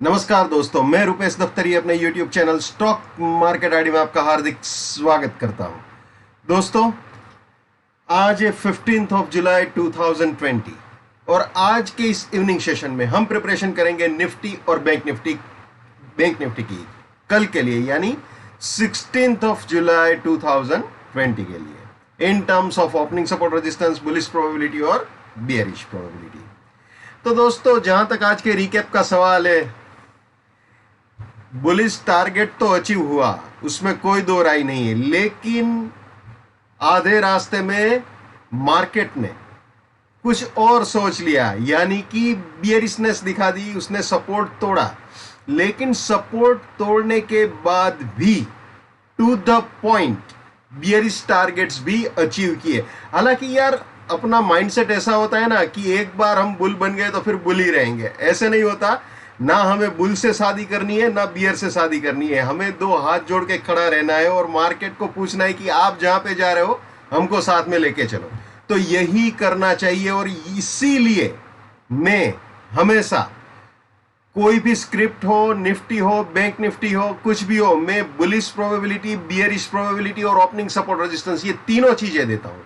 नमस्कार दोस्तों, मैं रुपेश दफ्तरी अपने YouTube channel stock market ID में आपका हार्दिक स्वागत करता हूं। दोस्तों, आज है 15 ऑफ जुलाई 2020 और आज के इस इवनिंग सेशन में हम प्रिपरेशन करेंगे निफ्टी और बैंक निफ्टी की कल के लिए, यानी 16 ऑफ जुलाई 2020 के लिए, in terms of opening support, resistance, bullish probability और बियरिश प्रोबेबिलिटी। तो दोस्तों, जहां तक आज के रिकैप का सवाल है, बुलिश टारगेट तो अचीव हुआ, उसमें कोई दो राय नहीं है, लेकिन आधे रास्ते में मार्केट ने कुछ और सोच लिया, यानी कि बियरिशनेस दिखा दी, उसने सपोर्ट तोड़ा। लेकिन सपोर्ट तोड़ने के बाद भी to the point bearish targets भी अचीव किए। हालांकि यार, अपना माइंडसेट ऐसा होता है ना कि एक बार हम बुल बन गए तो फिर बुल ही रहेंगे। ऐसे नहीं होता। ना हमें बुल से शादी करनी है, ना बियर से शादी करनी है। हमें दो हाथ जोड़ के खड़ा रहना है और मार्केट को पूछना है कि आप जहां पे जा रहे हो हमको साथ में लेके चलो। तो यही करना चाहिए और इसीलिए मैं हमेशा, कोई भी स्क्रिप्ट हो, निफ्टी हो, बैंक निफ्टी हो, कुछ भी हो, मैं बुलिश प्रोबेबिलिटी, बियरिश प्रोबेबिलिटी और ओपनिंग सपोर्ट रेजिस्टेंस, ये तीनों चीजें देता हूं,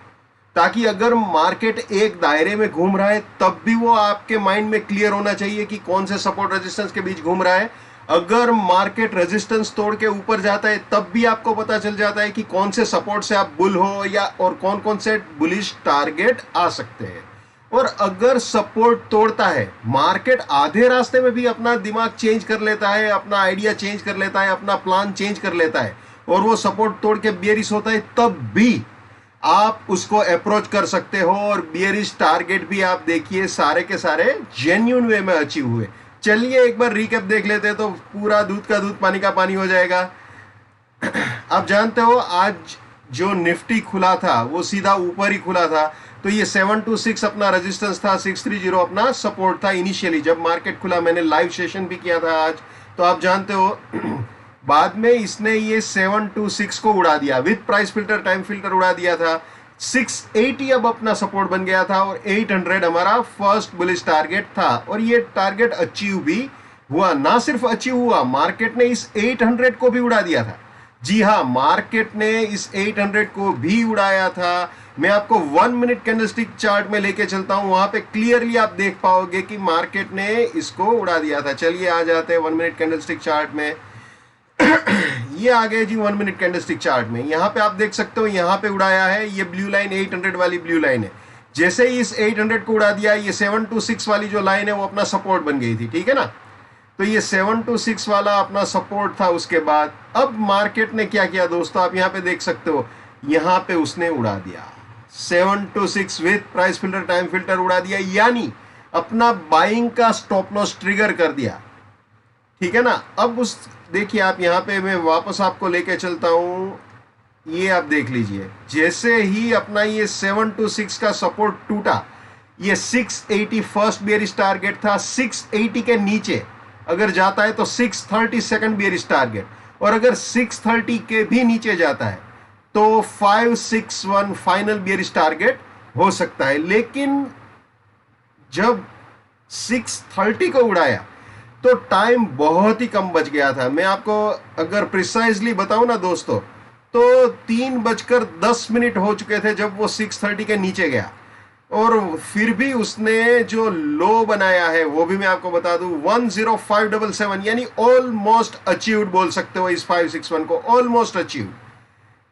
ताकि अगर मार्केट एक दायरे में घूम रहा है तब भी वो आपके माइंड में क्लियर होना चाहिए कि कौन से सपोर्ट रेजिस्टेंस के बीच घूम रहा है। अगर मार्केट रेजिस्टेंस तोड़ के ऊपर जाता है तब भी आपको पता चल जाता है कि कौन से सपोर्ट से आप बुल हो, या और कौन कौन से बुलिश टारगेट आ सकते हैं। और अगर सपोर्ट तोड़ता है, मार्केट आधे रास्ते में भी अपना दिमाग चेंज कर लेता है, अपना आइडिया चेंज कर लेता है, अपना प्लान चेंज कर लेता है, और वो सपोर्ट तोड़ के बियरिश होता है, तब भी आप उसको अप्रोच कर सकते हो। और बियरिश टारगेट भी आप देखिए, सारे के सारे जेन्युइन वे में अचीव हुए। चलिए एक बार रिकैप देख लेते हैं तो पूरा दूध का दूध पानी का पानी हो जाएगा। आप जानते हो, आज जो निफ्टी खुला था वो सीधा ऊपर ही खुला था। तो ये 726 अपना रेजिस्टेंस था, 630 अपना सपोर्ट था। इनिशियली जब मार्केट खुला, मैंने लाइव सेशन भी किया था आज, तो आप जानते हो बाद में इसने ये 726 को उड़ा दिया, with price filter, time filter उड़ा दिया था। 680 अब अपना सपोर्ट बन गया था और 800 हमारा फर्स्ट बुलिश टारगेट था। और ये टारगेट अचीव भी हुआ। ना सिर्फ अचीव हुआ, मार्केट ने इस 800 को भी उड़ा दिया था। जी हाँ, मार्केट ने इस 800 को भी उड़ाया था। मैं आपको 1 मिनट कैंडलस्टिक चार्ट में लेके चलता हूं, वहां पे क्लियरली आप देख पाओगे कि मार्केट ने इसको उड़ा दिया था। चलिए आ जाते हैं 1 मिनट कैंडलस्टिक चार्ट में। ये आ गए जी 1 मिनट कैंडलस्टिक चार्ट में। यहां पे आप देख सकते हो, यहां पे उड़ाया है। ये ब्लू लाइन 800 वाली ब्लू लाइन है। जैसे ही इस 800 को उड़ा दिया, ये 726 वाली जो लाइन है वो अपना सपोर्ट बन गई थी, ठीक है ना। तो ये 726 वाला अपना सपोर्ट था। उसके बाद अब मार्केट ने क्या किया दोस्तों, आप यहां पे देख सकते हो, यहां पे उसने उड़ा दिया 726 with price filter, time filter उड़ा दिया, यानी अपना बाइंग का स्टॉप लॉस ट्रिगर कर दिया, ठीक है ना। अब उस देखिए, आप यहां पे, मैं वापस आपको लेके चलता हूं। ये आप देख लीजिए, जैसे ही अपना ये 726 का सपोर्ट टूटा, ये 680 फर्स्ट बियरिश टारगेट था। 680 के नीचे अगर जाता है तो 630 सेकंड बियरिश टारगेट, और अगर 630 के भी नीचे जाता है तो 561 फाइनल बियरिश टारगेट हो सकता है। लेकिन जब 630 को उड़ाया तो टाइम बहुत ही कम बच गया था। मैं आपको अगर प्रिसाइजली बताऊं ना दोस्तों, तो 3:10 हो चुके थे जब वो 630 के नीचे गया। और फिर भी उसने जो लो बनाया है वो भी मैं आपको बता दूं, 10577, यानी ऑलमोस्ट अचीव्ड बोल सकते हो इस 561 को, ऑलमोस्ट अचीव।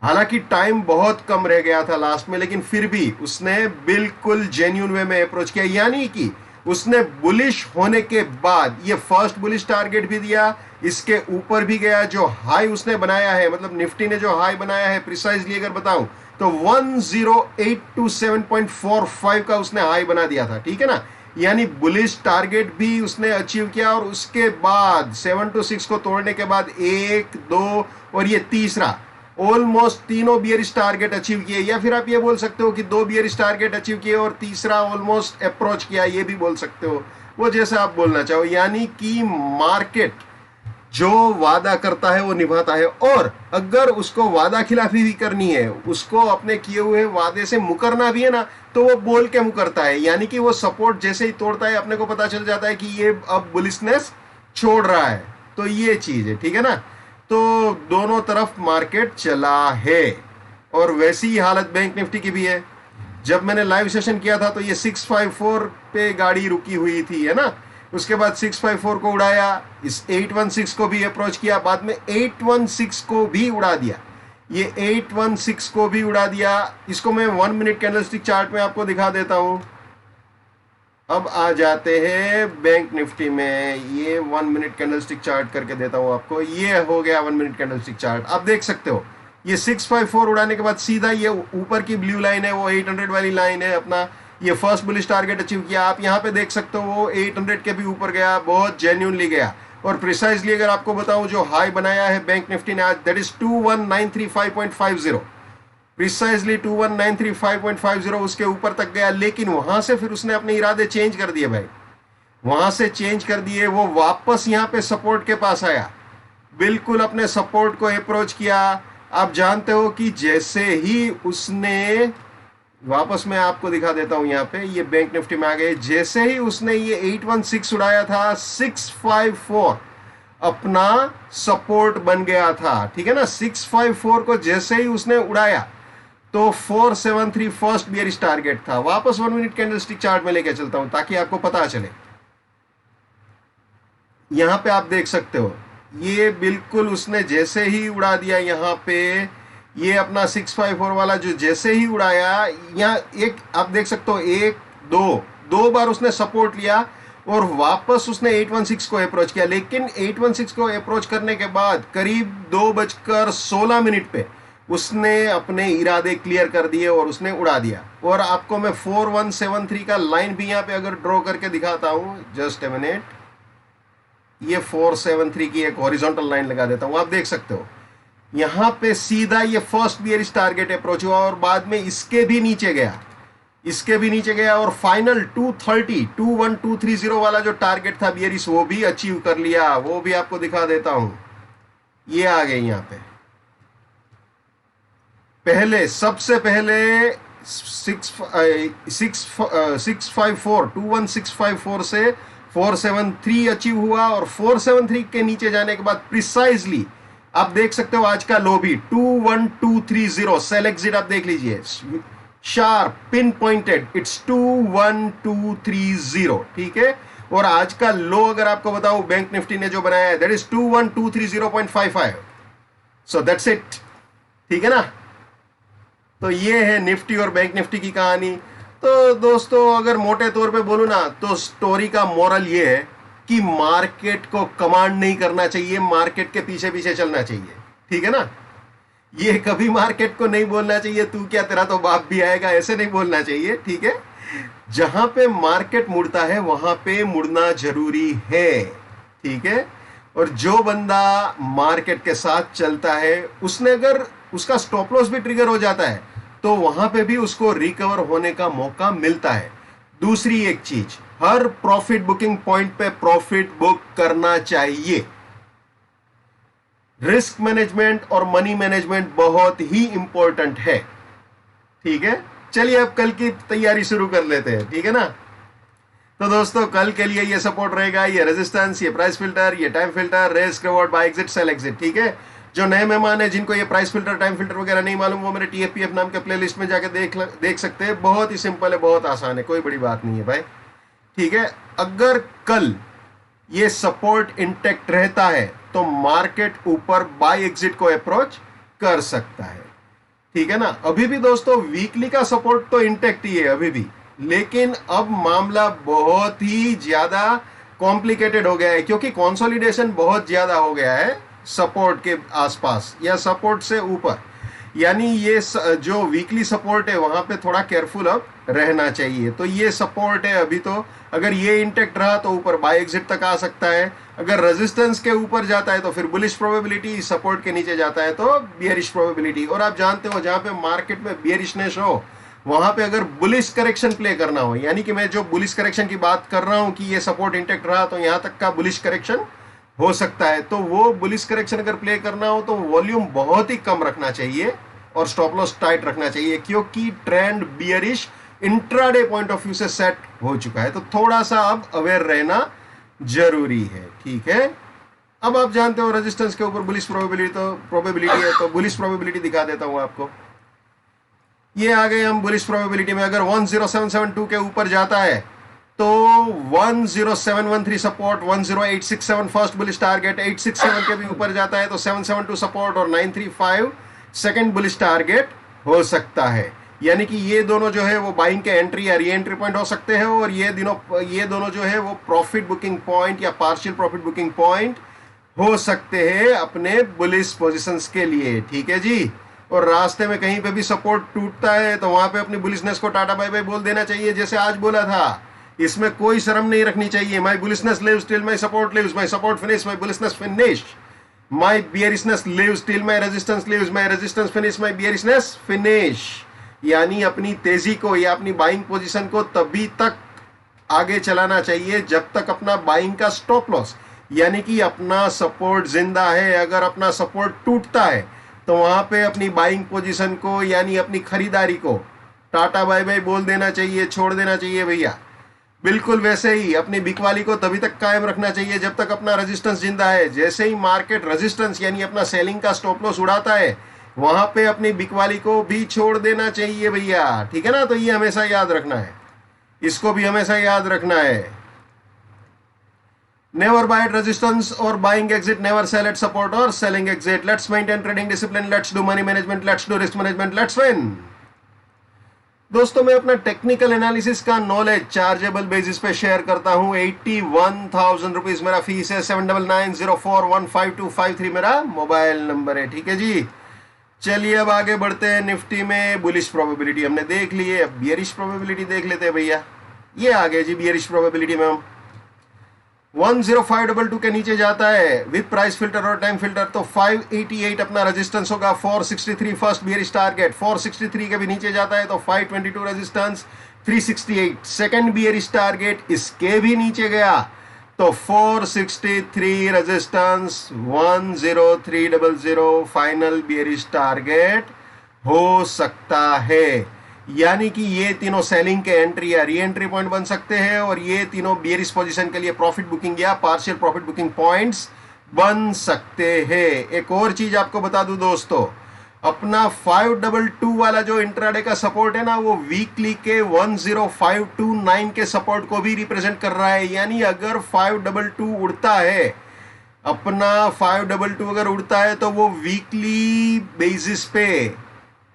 हालांकि टाइम बहुत कम रह गया था लास्ट में, लेकिन फिर भी उसने बिल्कुल जेन्युइन वे में अप्रोच किया, यानी कि उसने बुलिश होने के बाद ये फर्स्ट बुलिश टारगेट भी दिया, इसके ऊपर भी गया। जो हाई उसने बनाया है, मतलब निफ्टी ने जो हाई बनाया है, प्रिसाइजली अगर बताऊं तो 10827.45 का उसने हाई बना दिया था, ठीक है ना। यानी बुलिश टारगेट भी उसने अचीव किया। और उसके बाद 726 को तोड़ने के बाद 1, 2 और ये तीसरा, ऑलमोस्ट तीनों बियरिश टारगेट अचीव किए। या फिर आप ये बोल सकते हो कि 2 बियरिश टारगेट अचीव किए और तीसरा ऑलमोस्ट अप्रोच किया, ये भी बोल सकते हो, वो जैसे आप बोलना चाहो। यानी कि मार्केट जो वादा करता है वो निभाता है, और अगर उसको वादा खिलाफी भी करनी है, उसको अपने किए हुए वादे से मुकरना भी है ना, तो वो बोल के मुकरता है। यानी कि वो सपोर्ट जैसे ही तोड़ता है, अपने को पता चल जाता है कि ये अब बुलिशनेस छोड़ रहा है, तो ये चीज है, ठीक है ना। तो दोनों तरफ मार्केट चला है, और वैसी ही हालत बैंक निफ्टी की भी है। जब मैंने लाइव सेशन किया था तो ये 654 पे गाड़ी रुकी हुई थी, है ना। उसके बाद 654 को उड़ाया, इस 816 को भी अप्रोच किया, बाद में 816 को भी उड़ा दिया, ये 816 को भी उड़ा दिया। इसको मैं 1 मिनट कैंडलस्टिक चार्ट में आपको दिखा देता हूं। अब आ जाते हैं बैंक निफ्टी में, ये 1 मिनट कैंडलस्टिक चार्ट करके देता हूं आपको। ये हो गया 1 मिनट कैंडलस्टिक चार्ट, आप देख सकते हो। ये 654 उड़ाने के बाद सीधा ये ऊपर की ब्लू लाइन है, वो 800 वाली लाइन है अपना, ये फर्स्ट बुलिश टारगेट अचीव किया। आप यहाँ पे देख सकते हो वो 800 के भी ऊपर गया, बहुत जेन्युइनली गया। और प्रिसाइजली अगर आपको बताऊं, जो हाई बनाया है बैंक निफ्टी ने आज, दैट इज 21935.50, प्रिसाइजली 21935.50, उसके ऊपर तक गया। लेकिन वहां से फिर उसने अपने इरादे चेंज कर दिए भाई, वहां से चेंज कर दिए। वो वापस यहाँ पे सपोर्ट के पास आया, बिल्कुल अपने सपोर्ट को अप्रोच किया। आप जानते हो कि जैसे ही उसने, वापस मैं आपको दिखा देता हूं, यहाँ पे ये बैंक निफ्टी में आ गए, जैसे ही उसने ये 816 उड़ाया था, 654 अपना सपोर्ट बन गया था, ठीक है ना। 654 को जैसे ही उसने उड़ाया तो 473 फर्स्ट बियरिश टारगेट था। वापस 1 मिनट कैंडलस्टिक चार्ट में लेके चलता हूं ताकि आपको पता चले। यहां पे आप देख सकते हो, ये बिल्कुल उसने जैसे ही उड़ा दिया, यहाँ पे ये अपना 654 वाला जो जैसे ही उड़ाया, यहाँ एक आप देख सकते हो, एक दो बार उसने सपोर्ट लिया और वापस उसने 816 को अप्रोच किया। लेकिन 816 को अप्रोच करने के बाद करीब 2:16 पे उसने अपने इरादे क्लियर कर दिए और उसने उड़ा दिया। और आपको मैं 4173 का लाइन भी यहाँ पे अगर ड्रॉ करके दिखाता हूं, जस्ट ए मिनट, ये 473 की एक हॉरिजॉन्टल लाइन लगा देता हूं, आप देख सकते हो। यहां पे सीधा ये फर्स्ट बियरिश टारगेट अप्रोच हुआ और बाद में इसके भी नीचे गया, इसके भी नीचे गया, और फाइनल 21230 वाला जो टारगेट था बियरिश, वो भी अचीव कर लिया। वो भी आपको दिखा देता हूं, ये आ गए यहां पे। पहले सबसे पहले 21654 से 473 अचीव हुआ, और 473 के नीचे जाने के बाद प्रिसाइजली आप देख सकते हो आज का लो भी 21230, सेल एग्जिट आप देख लीजिए, शार्प पिन पॉइंटेड, इट्स 21230, ठीक है। और आज का लो अगर आपको बताऊं बैंक निफ्टी ने जो बनाया है, that is 21230.55, so that's it, ठीक है ना। तो ये है निफ्टी और बैंक निफ्टी की कहानी। तो दोस्तों अगर मोटे तौर पे बोलूं ना, तो स्टोरी का मोरल ये है कि मार्केट को कमांड नहीं करना चाहिए, मार्केट के पीछे पीछे चलना चाहिए, ठीक है ना। ये कभी मार्केट को नहीं बोलना चाहिए तू क्या तेरा तो बाप भी आएगा, ऐसे नहीं बोलना चाहिए, ठीक है। जहां पे मार्केट मुड़ता है वहां पे मुड़ना जरूरी है, ठीक है। और जो बंदा मार्केट के साथ चलता है, उसने अगर उसका स्टॉप लॉस भी ट्रिगर हो जाता है तो वहां पे भी उसको रिकवर होने का मौका मिलता है। दूसरी एक चीज, हर प्रॉफिट बुकिंग पॉइंट पे प्रॉफिट बुक करना चाहिए। रिस्क मैनेजमेंट और मनी मैनेजमेंट बहुत ही इंपॉर्टेंट है, ठीक है। चलिए अब कल की तैयारी शुरू कर लेते हैं, ठीक है ना। तो दोस्तों कल के लिए ये सपोर्ट रहेगा, ये रेजिस्टेंस, ये प्राइस फिल्टर, ये time filter, risk reward, buy exit, sell exit, ठीक है। जो नए मेहमान है, जिनको ये प्राइस फिल्टर, टाइम फिल्टर वगैरह नहीं मालूम, वो मेरे TFPF नाम के प्लेलिस्ट में जाके देख सकते हैं। बहुत ही सिंपल है, बहुत आसान है, कोई बड़ी बात नहीं है भाई, ठीक है। अगर कल ये सपोर्ट इंटैक्ट रहता है तो मार्केट ऊपर बाय एग्जिट को अप्रोच कर सकता है, ठीक है ना। अभी भी दोस्तों वीकली का सपोर्ट तो इंटैक्ट ही है अभी भी, लेकिन अब मामला बहुत ही ज्यादा कॉम्प्लिकेटेड हो गया है, क्योंकि कंसोलिडेशन बहुत ज्यादा हो गया है सपोर्ट के आसपास या सपोर्ट से ऊपर। यानी ये जो वीकली सपोर्ट है वहां पे थोड़ा केयरफुल अब रहना चाहिए। तो ये सपोर्ट है अभी, तो अगर ये इंटैक्ट रहा तो ऊपर बाय एग्जिट तक आ सकता है। अगर रेजिस्टेंस के ऊपर जाता है तो फिर बुलिश प्रोबेबिलिटी, सपोर्ट के नीचे जाता है तो बियरिश प्रोबेबिलिटी। और आप जानते हो जहां पे मार्केट में बियरिशनेस हो वहां पे अगर बुलिश करेक्शन प्ले करना हो, यानी कि मैं जो बुलिश करेक्शन की बात कर रहा हूं कि ये सपोर्ट इंटैक्ट रहा तो यहां तक का बुलिश करेक्शन हो सकता है, तो वो बुलिश करेक्शन अगर प्ले करना हो तो वॉल्यूम बहुत ही कम रखना चाहिए और स्टॉप लॉस टाइट रखना चाहिए, क्योंकि trend bearish intraday point of view से सेट हो चुका है। तो थोड़ा सा अब अवेयर रहना जरूरी है। ठीक है, अब आप जानते हो रेजिस्टेंस के ऊपर बुलिश प्रोबेबिलिटी है, तो बुलिश प्रोबेबिलिटी दिखा देता हूं आपको। ये आ गए हम बुलिश प्रोबेबिलिटी में। अगर 10772 के ऊपर जाता है तो 10713 सपोर्ट, 10867 फर्स्ट बुलिश टारगेट, 867 के भी ऊपर जाता है तो 772 सपोर्ट और 935 सेकंड बुलिश टारगेट हो सकता है। यानी कि ये दोनों जो है वो बाइंग के एंट्री या री एंट्री पॉइंट हो सकते हैं, और ये दोनों जो है वो प्रॉफिट बुकिंग पॉइंट या पार्शियल प्रॉफिट बुकिंग पॉइंट हो सकते हैं अपने बुलिश पोजीशंस के लिए। ठीक है जी। और रास्ते में कहीं पे भी सपोर्ट टूटता है तो वहां पे अपनी बुलिशनेस को टाटा बाय बाय बोल देना चाहिए, जैसे आज बोला था। इसमें कोई शर्म नहीं रखनी चाहिए। My bullishness lives till my support lives, my support finish, my bullishness finish, my bearishness lives till my resistance lives, my resistance finish, my bearishness finish. यानी अपनी तेजी को या अपनी बाइंग पोजीशन को तभी तक आगे चलाना चाहिए जब तक अपना बाइंग का स्टॉप लॉस यानी कि अपना सपोर्ट जिंदा है। अगर अपना सपोर्ट टूटता है तो वहां पे अपनी बाइंग पोजीशन को यानी अपनी खरीदारी को टाटा बाय बाय बोल देना चाहिए, छोड़ देना चाहिए भैया। बिल्कुल वैसे ही अपनी बिकवाली को तभी तक कायम रखना चाहिए जब तक अपना रेजिस्टेंस जिंदा है। जैसे ही मार्केट रेजिस्टेंस यानी अपना सेलिंग का स्टॉप लॉस उड़ाता है वहां पे अपनी बिकवाली को भी छोड़ देना चाहिए भैया। ठीक है ना, तो ये हमेशा याद रखना है, इसको भी हमेशा याद रखना है। नेवर बाय एट रेजिस्टेंस और buying exit, never sell at support और selling exit. Let's maintain trading discipline, let's do money management, let's do risk management, let's win. दोस्तों मैं अपना टेक्निकल एनालिसिस का नॉलेज चार्जेबल बेसिस पे share करता हूं। 81,000 rupees मेरा फीस है। 7990415253 मेरा मोबाइल नंबर है। ठीक है जी। चलिए अब आगे बढ़ते हैं। निफ्टी में बुलिश प्रोबेबिलिटी हमने देख ली है, अब बियरिश प्रोबेबिलिटी देख लेते हैं भैया। ये आ गए जी बियरिश प्रोबेबिलिटी में। हम 10522 के नीचे जाता है विद प्राइस फिल्टर और टाइम फिल्टर तो 588 अपना रेजिस्टेंस होगा। 463 फर्स्ट बियरिश टारगेट, 463 के भी नीचे जाता है तो 522 रेजिस्टेंस, 368 सेकंड बियरिश टारगेट, इसके भी नीचे गया तो 463 रेजिस्टेंस, 10300 फाइनल बियरिश टारगेट हो सकता है। यानी कि ये तीनों सेलिंग के एंट्री या री एंट्री पॉइंट बन सकते हैं, और ये तीनों बियरिश पोजीशन के लिए प्रॉफिट बुकिंग या पार्शियल प्रॉफिट बुकिंग पॉइंट्स बन सकते हैं। एक और चीज आपको बता दूं दोस्तों, अपना 522 वाला जो इंट्राडे का सपोर्ट है ना, वो वीकली के 10529 के सपोर्ट को भी रिप्रेजेंट कर रहा है। यानी अगर 522 उड़ता है, अपना 522 अगर उड़ता है तो वो वीकली बेसिस पे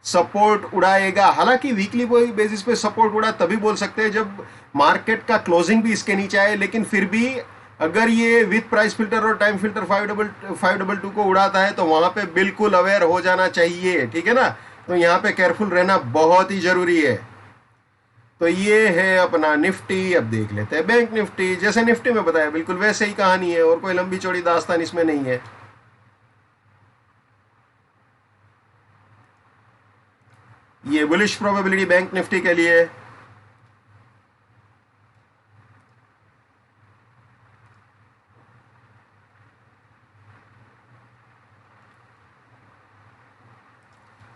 सपोर्ट उड़ाएगा। हालांकि वीकली बेसिस पे सपोर्ट उड़ा तभी बोल सकते हैं जब मार्केट का क्लोजिंग भी इसके नीचे आए, लेकिन फिर भी अगर ये विथ प्राइस फिल्टर और टाइम फिल्टर 522 को उड़ाता है तो वहां पे बिल्कुल अवेयर हो जाना चाहिए। ठीक है ना, तो यहाँ पे केयरफुल रहना बहुत ही जरूरी है। तो ये है अपना निफ्टी। अब देख लेते हैं बैंक निफ्टी। जैसे निफ्टी में बताया बिल्कुल वैसे ही कहानी है, और कोई लंबी चौड़ी दास्तान इसमें नहीं है। ये बुलिश प्रोबेबिलिटी बैंक निफ्टी के लिए।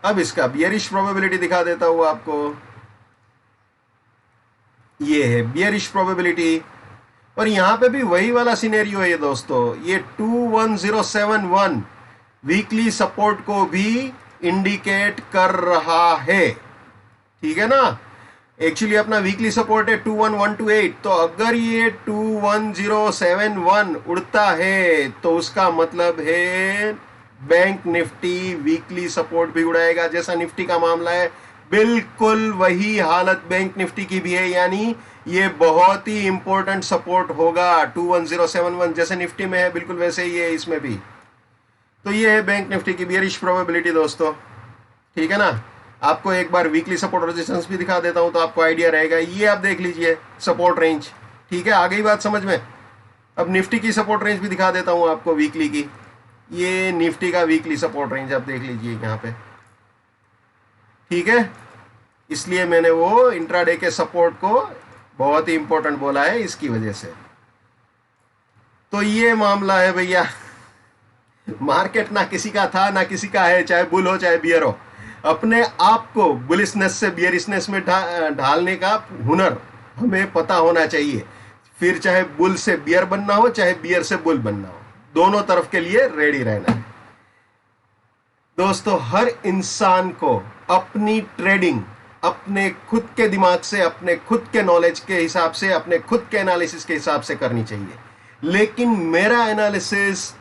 अब इसका बियरिश प्रोबेबिलिटी दिखा देता हूं आपको। ये है बियरिश प्रोबेबिलिटी, और यहां पे भी वही वाला सिनेरियो है दोस्तों। ये 21071 वीकली सपोर्ट को भी इंडिकेट कर रहा है। ठीक है ना, एक्चुअली अपना वीकली सपोर्ट है 21128, तो अगर ये 21071 उड़ता है तो उसका मतलब है बैंक निफ्टी वीकली सपोर्ट भी उड़ाएगा। जैसा निफ्टी का मामला है बिल्कुल वही हालत बैंक निफ्टी की भी है। यानी ये बहुत ही इंपॉर्टेंट सपोर्ट होगा 21071, जैसे निफ्टी में है बिल्कुल वैसे ही है इसमें भी। तो ये है बैंक निफ्टी की बियरिश प्रोबेबिलिटी दोस्तों। ठीक है ना, आपको एक बार वीकली सपोर्ट रेजिस्टेंस भी दिखा देता हूं तो आपको आइडिया रहेगा। ये आप देख लीजिए सपोर्ट रेंज। ठीक है, आ गई बात समझ में। अब निफ्टी की सपोर्ट रेंज भी दिखा देता हूं आपको वीकली की। ये निफ्टी का वीकली सपोर्ट रेंज आप देख लीजिए यहाँ पे। ठीक है, इसलिए मैंने वो इंट्राडे के सपोर्ट को बहुत ही इंपॉर्टेंट बोला है इसकी वजह से। तो ये मामला है भैया। मार्केट ना किसी का था ना किसी का है, चाहे बुल हो चाहे बियर हो। अपने आप को बुलिशनेस से बियरिशनेस में ढालने का हुनर हमें पता होना चाहिए। फिर चाहे बुल से बियर बनना हो, चाहे बियर से बुल बनना हो, दोनों तरफ के लिए रेडी रहना है। दोस्तों, हर इंसान को अपनी ट्रेडिंग अपने खुद के दिमाग से, अपने खुद के नॉलेज के हिसाब से, अपने खुद के एनालिसिस के हिसाब से करनी चाहिए। लेकिन मेरा एनालिसिस,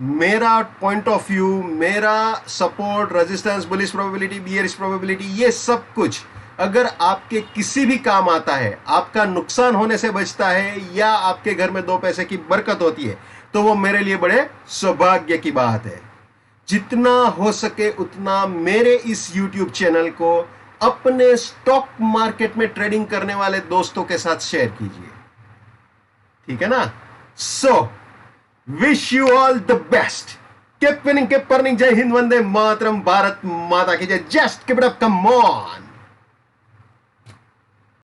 मेरा पॉइंट ऑफ व्यू, मेरा support, resistance, bullish probability, bearish probability, ये सब कुछ अगर आपके किसी भी काम आता है, आपका नुकसान होने से बचता है या आपके घर में 2 पैसे की बरकत होती है, तो वो मेरे लिए बड़े सौभाग्य की बात है। जितना हो सके उतना मेरे इस YouTube चैनल को अपने स्टॉक मार्केट में ट्रेडिंग करने वाले दोस्तों के साथ शेयर कीजिए, ठीक है ना? So wish you all the best, keep winning, keep earning. जय हिंद, वंदे मातरम, भारत माता की जय, just keep it up, come on.